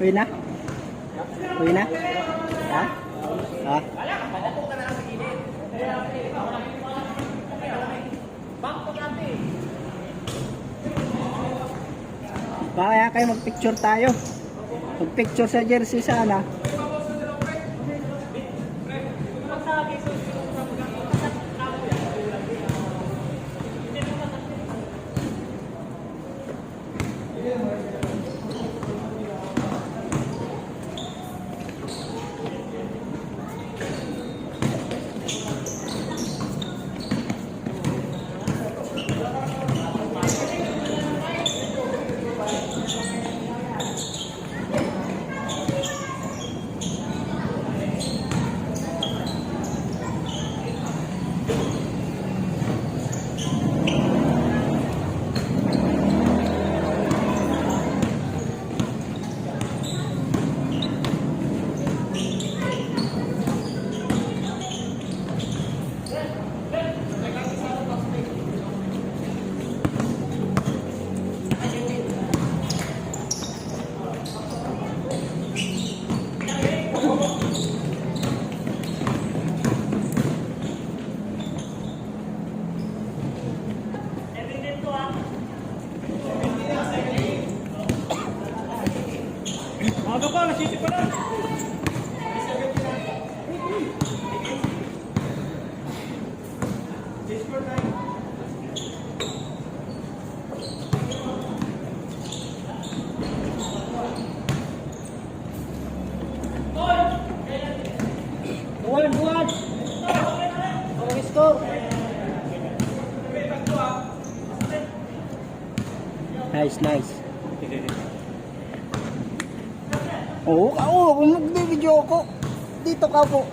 Uwi na? Uwi na? Ha? Ha? Kaya kayo mag-picture tayo. Mag-picture sa jersey sana. Aga pa, nasisip pa lang. Buwan! Ang score! Nice. Oo, mag-video ako. Dito ka po.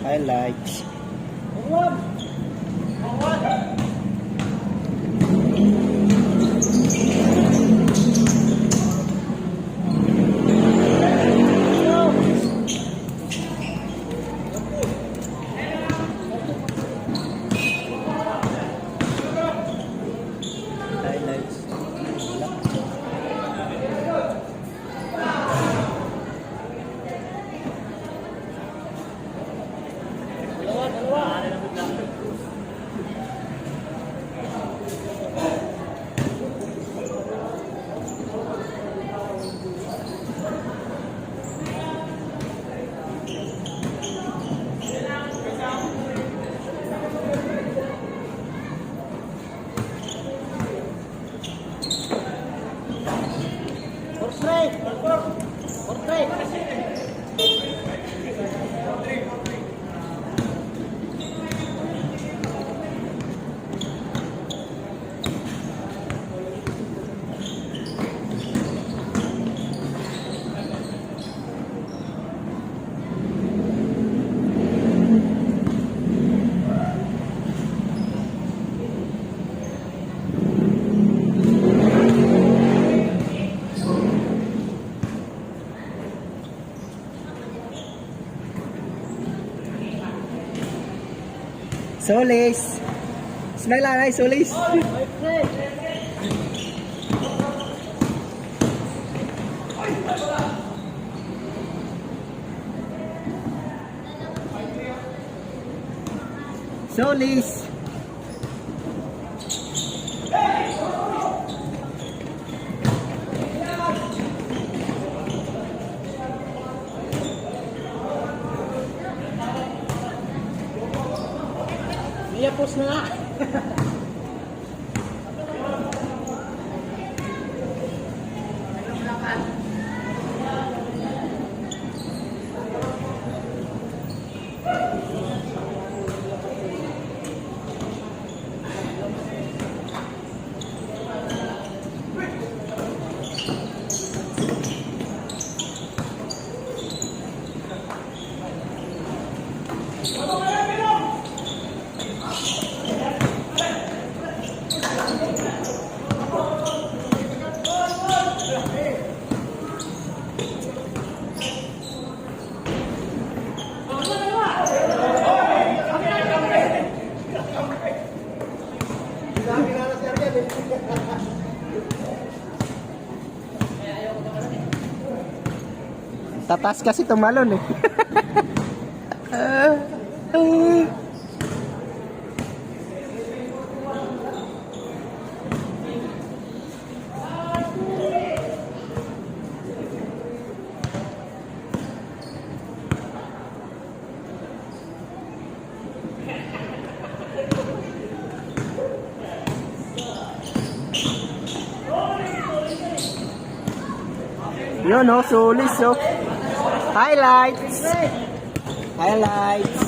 Highlights. Portrait. Solis. Smile lang ay Solis. Solis. Post na nga. Tatas kasi tumalon eh. Yun oh, sulis oh. Highlights. Highlights.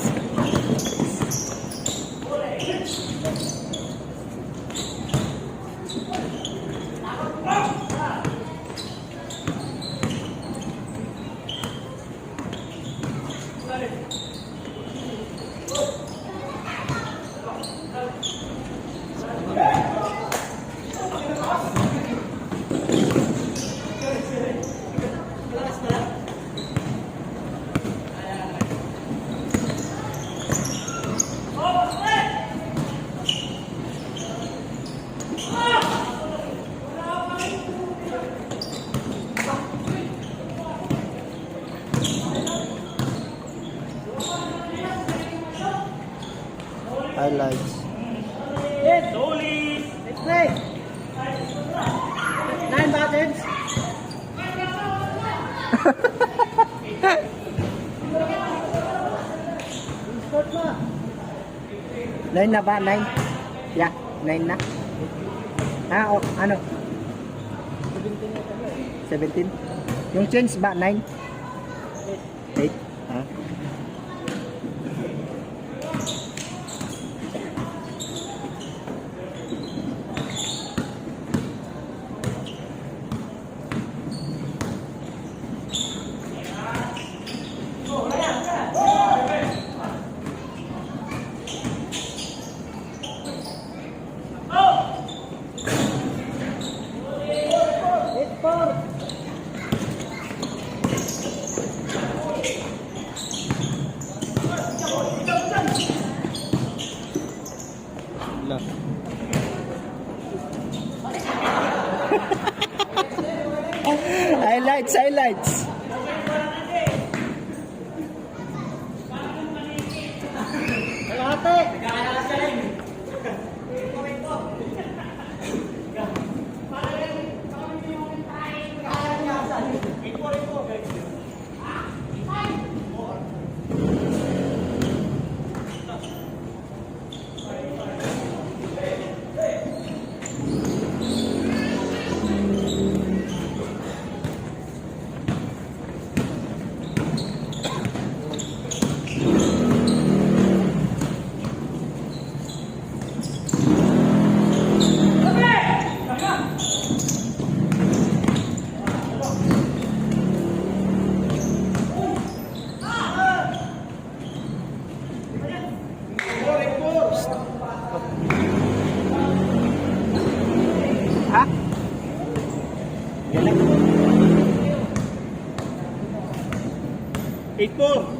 Highlights. Solis! Let's play. 9 buttons. Nine na ba? 9? Yeah, 9 na. Ah, oh, ano? 17. Yung change ba? 9? 8. Ah. Highlights, highlights. Ha? Yan lang. 8-4!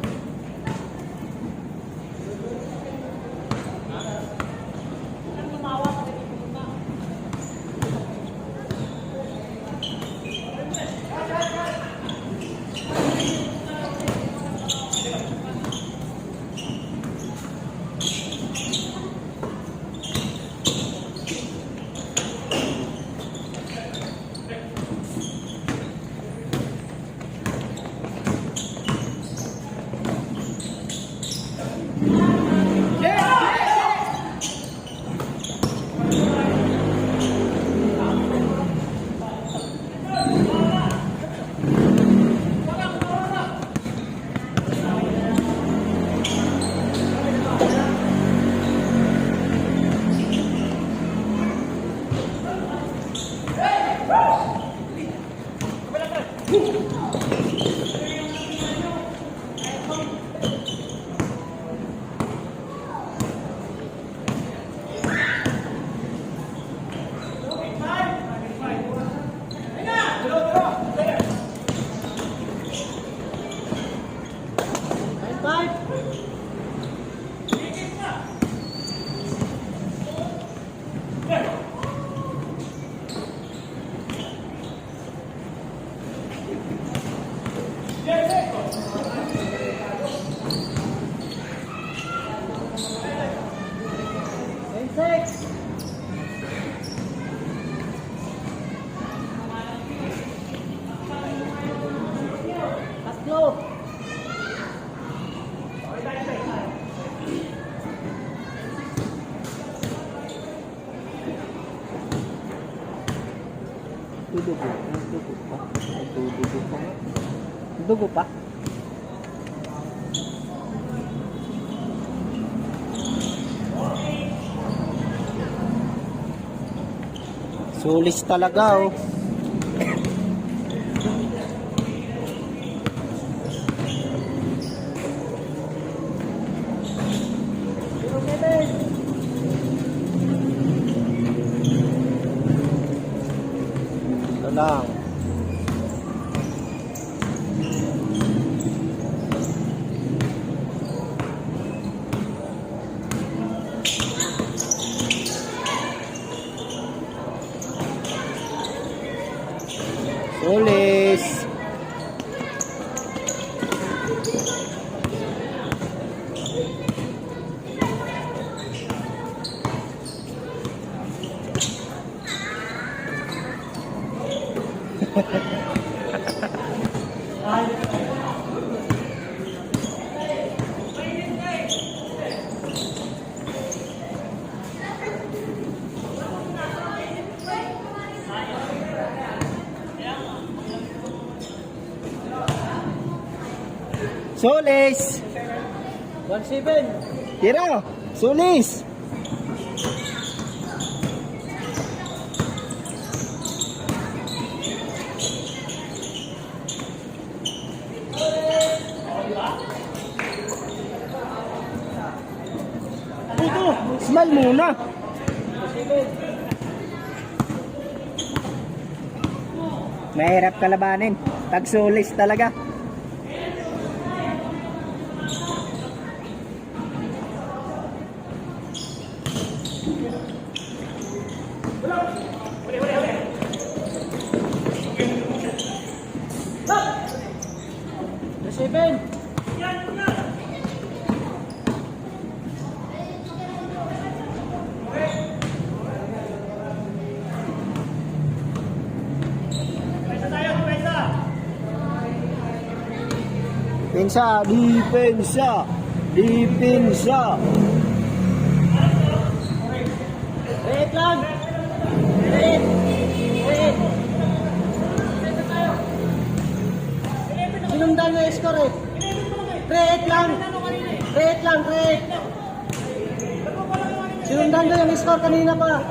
Nagdudugo. Nagdudugo pa. Nagdudugo pa nga. Dugo pa. Sulis talaga oh. Ito lang. Sulis. Sulis. 1-7. Tira. Sulis. Puto. Smile muna. 7. Mahirap kalabanin. Tag sulis talaga. Seven. Pensa, depensa. Depensa. Red lang. Red. Red. Sinundan mo yung score eh. Red lang. Red lang, red. Sinundan ko yung score kanina pa.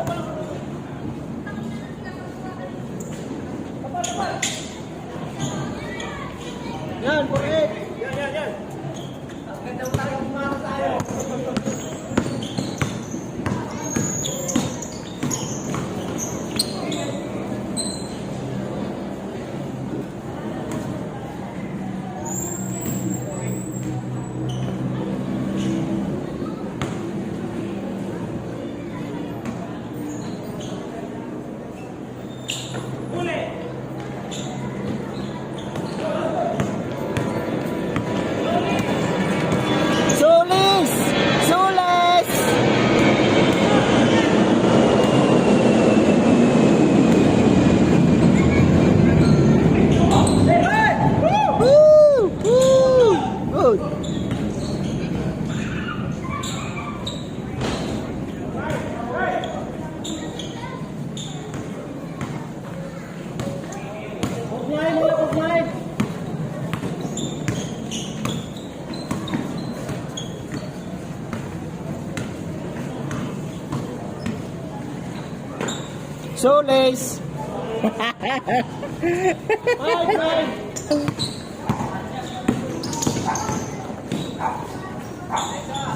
Yan, 4-8. Yan. Sulis. Sulis. Woo! Woo! Good. Pugnain muna, pugnain. Sulis.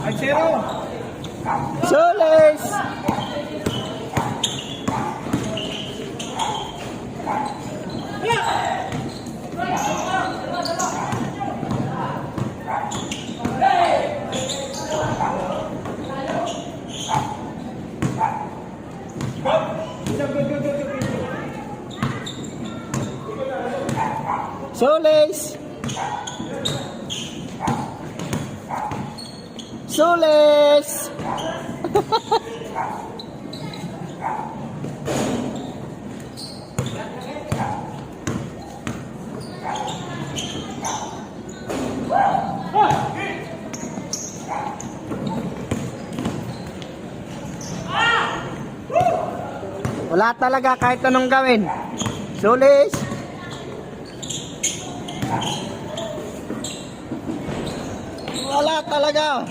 5-0. Sulis. Sulis. Sulis. Wala talaga kahit anong gawin. Solis! Wala talaga!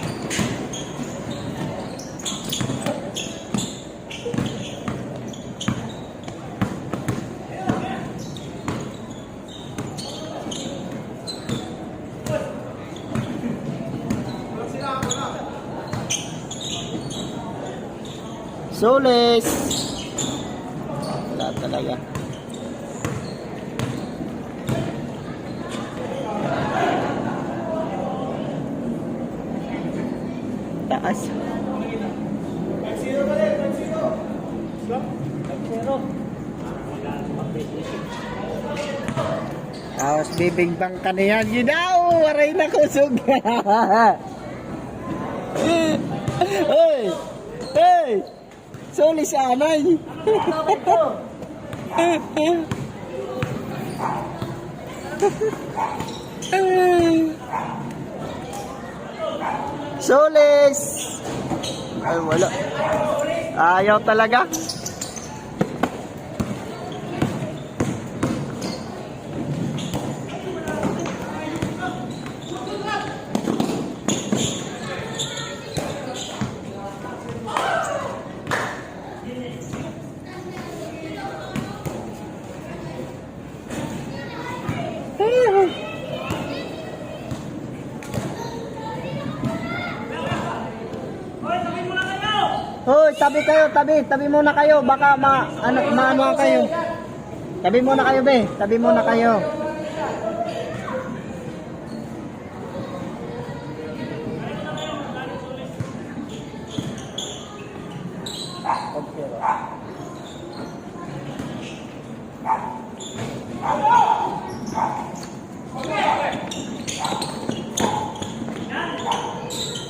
Solis! Wala talaga. Taas. Tapos bibigbang ka na yan. Ginaw! Waray na kusog. Hey! Hey! Solis anay! Solis! Ay, wala. Ayaw talaga. Hoy, tabi kayo, tabi muna kayo, baka maano kayo. Tabi muna kayo, be. Tabi muna kayo.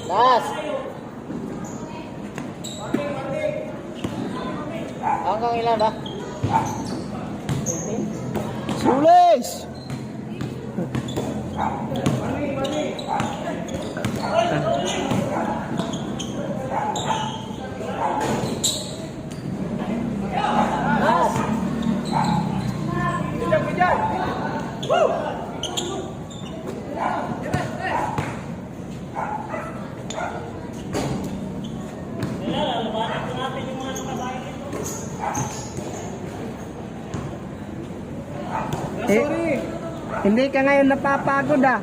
Last. Hanggang ilan ba? Sulis! Hindi ka ngayon napapagod ah.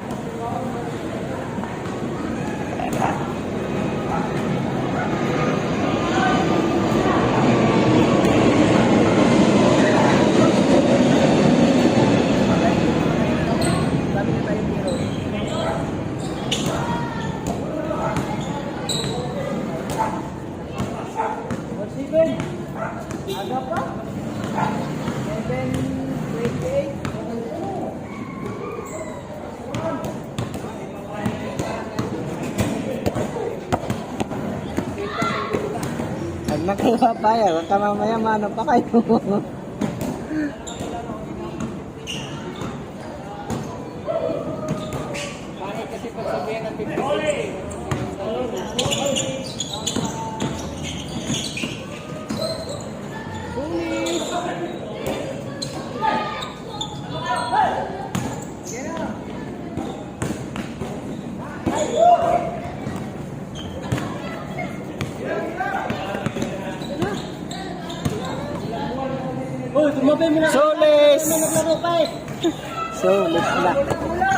Aga pa? 7:28. Pag nakuha pa yan, huwag ka mamaya mano pa kayo. Pangit kasi pagsabihan ng 56. Oh, tumabay mo na. Solis! Naglaro pa eh. Solis na. Sabi ko lang.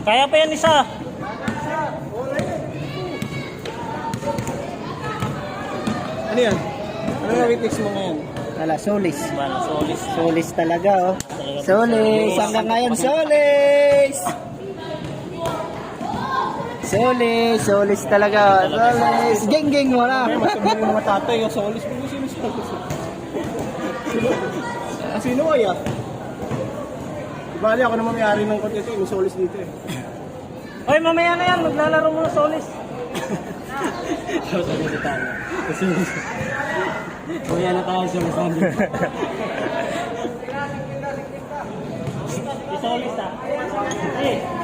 Kaya pa yan isa. Ano yan? Ano na-witness mo ngayon? Wala, Solis. Bala, solis. Solis talaga oh. Solis! Hanggang ngayon, Solis! Solis! Solis talaga. Solis! Geng-geng mo na. Masama yung mga tatay, yung solis mo. Sino solis? Sino kaya? Bali, ako naman may-ari ng kote ito. May solis dito eh. Hoy, mamaya na yan. Maglalaro mo ng solis. Sabi tayo. Mamaya na tayo sa masabi. Eh,